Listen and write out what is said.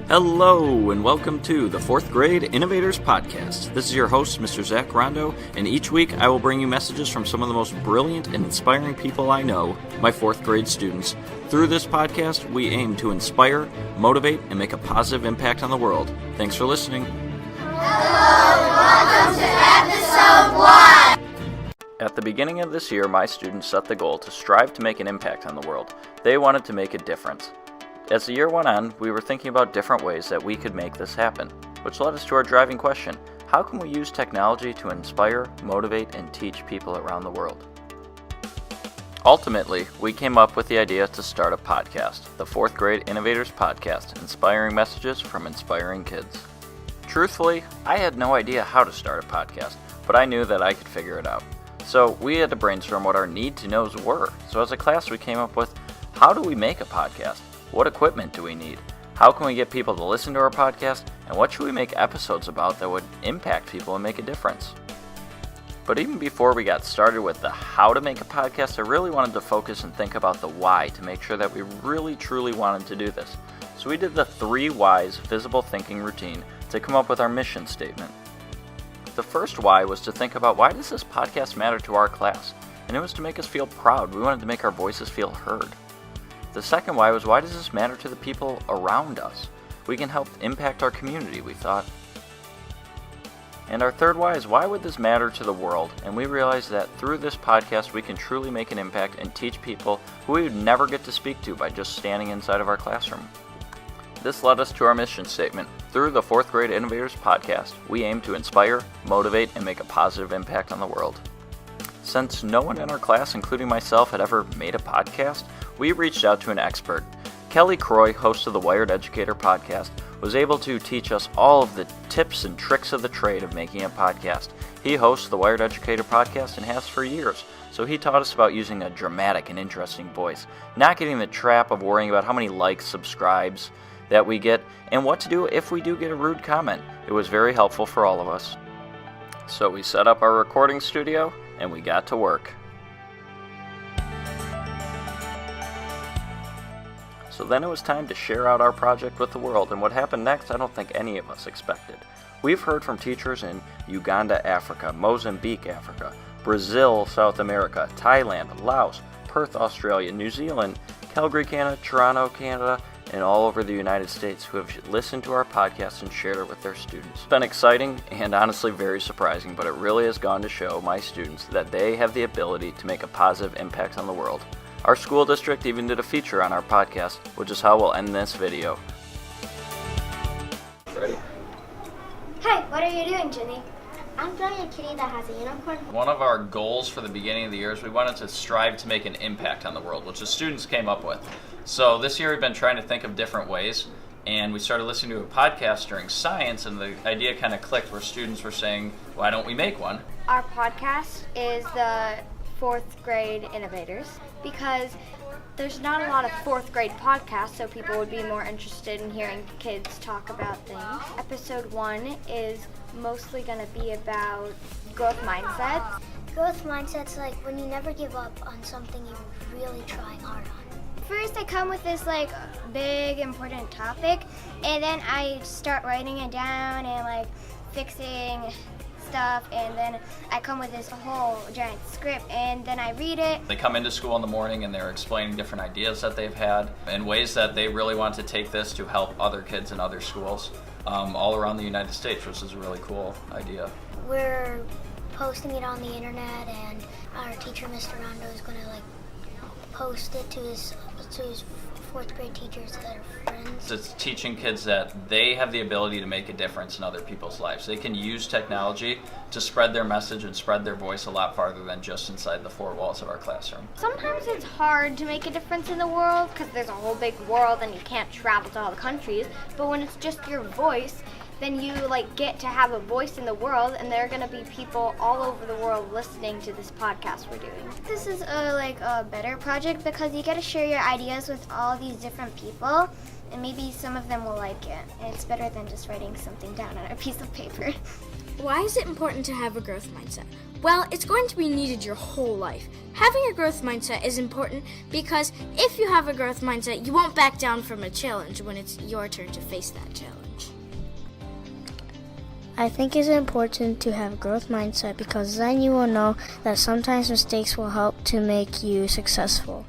Hello, and welcome to the 4th Grade Innovators Podcast. This is your host, Mr. Zach Rondo, and each week I will bring you messages from some of the most brilliant and inspiring people I know, my 4th grade students. Through this podcast, we aim to inspire, motivate, and make a positive impact on the world. Thanks for listening. Hello, and welcome to Episode 1! At the beginning of this year, my students set the goal to strive to make an impact on the world. They wanted to make a difference. As the year went on, we were thinking about different ways that we could make this happen, which led us to our driving question: how can we use technology to inspire, motivate, and teach people around the world? Ultimately, we came up with the idea to start a podcast, the 4th Grade Innovators Podcast, inspiring messages from inspiring kids. Truthfully, I had no idea how to start a podcast, but I knew that I could figure it out. So we had to brainstorm what our need-to-knows were. So as a class, we came up with, how do we make a podcast? What equipment do we need? How can we get people to listen to our podcast? And what should we make episodes about that would impact people and make a difference? But even before we got started with the how to make a podcast, I really wanted to focus and think about the why to make sure that we really truly wanted to do this. So we did the 3 whys visible thinking routine to come up with our mission statement. The first why was to think about, why does this podcast matter to our class? And it was to make us feel proud. We wanted to make our voices feel heard. The second why was, why does this matter to the people around us? We can help impact our community, we thought. And our third why is, why would this matter to the world? And we realized that through this podcast we can truly make an impact and teach people who we would never get to speak to by just standing inside of our classroom. This led us to our mission statement. Through the 4th Grade Innovators Podcast, we aim to inspire, motivate, and make a positive impact on the world. Since no one in our class, including myself, had ever made a podcast, we reached out to an expert. Kelly Croy, host of the Wired Educator podcast, was able to teach us all of the tips and tricks of the trade of making a podcast. He hosts the Wired Educator podcast and has for years, so he taught us about using a dramatic and interesting voice, not getting the trap of worrying about how many likes, subscribes that we get, and what to do if we do get a rude comment. It was very helpful for all of us. So we set up our recording studio, and we got to work. So then it was time to share out our project with the world, and what happened next I don't think any of us expected. We've heard from teachers in Uganda, Africa, Mozambique, Africa, Brazil, South America, Thailand, Laos, Perth, Australia, New Zealand, Calgary, Canada, Toronto, Canada, and all over the United States who have listened to our podcast and shared it with their students. It's been exciting and honestly very surprising, but it really has gone to show my students that they have the ability to make a positive impact on the world. Our school district even did a feature on our podcast, which is how we'll end this video. Ready? Hi, what are you doing, Jenny? I'm drawing a kitty that has a unicorn. One of our goals for the beginning of the year is we wanted to strive to make an impact on the world, which the students came up with. So this year we've been trying to think of different ways, and we started listening to a podcast during science, and the idea kind of clicked where students were saying, why don't we make one? Our podcast is the 4th Grade Innovators because there's not a lot of 4th grade podcasts, so people would be more interested in hearing kids talk about things. Episode 1 is mostly going to be about growth mindset. Growth mindset's like when you never give up on something you're really trying hard on. First I come with this big important topic, and then I start writing it down and fixing stuff, and then I come with this whole giant script, and then I read it. They come into school in the morning and they're explaining different ideas that they've had and ways that they really want to take this to help other kids in other schools all around the United States, which is a really cool idea. We're posting it on the internet, and our teacher, Mr. Rondo, is going to post it to his 4th grade teachers that are friends. It's teaching kids that they have the ability to make a difference in other people's lives. They can use technology to spread their message and spread their voice a lot farther than just inside the 4 walls of our classroom. Sometimes it's hard to make a difference in the world because there's a whole big world and you can't travel to all the countries, but when it's just your voice, then you get to have a voice in the world, and there are going to be people all over the world listening to this podcast we're doing. This is a better project because you get to share your ideas with all these different people, and maybe some of them will like it. And it's better than just writing something down on a piece of paper. Why is it important to have a growth mindset? Well, it's going to be needed your whole life. Having a growth mindset is important because if you have a growth mindset, you won't back down from a challenge when it's your turn to face that challenge. I think it's important to have a growth mindset because then you will know that sometimes mistakes will help to make you successful.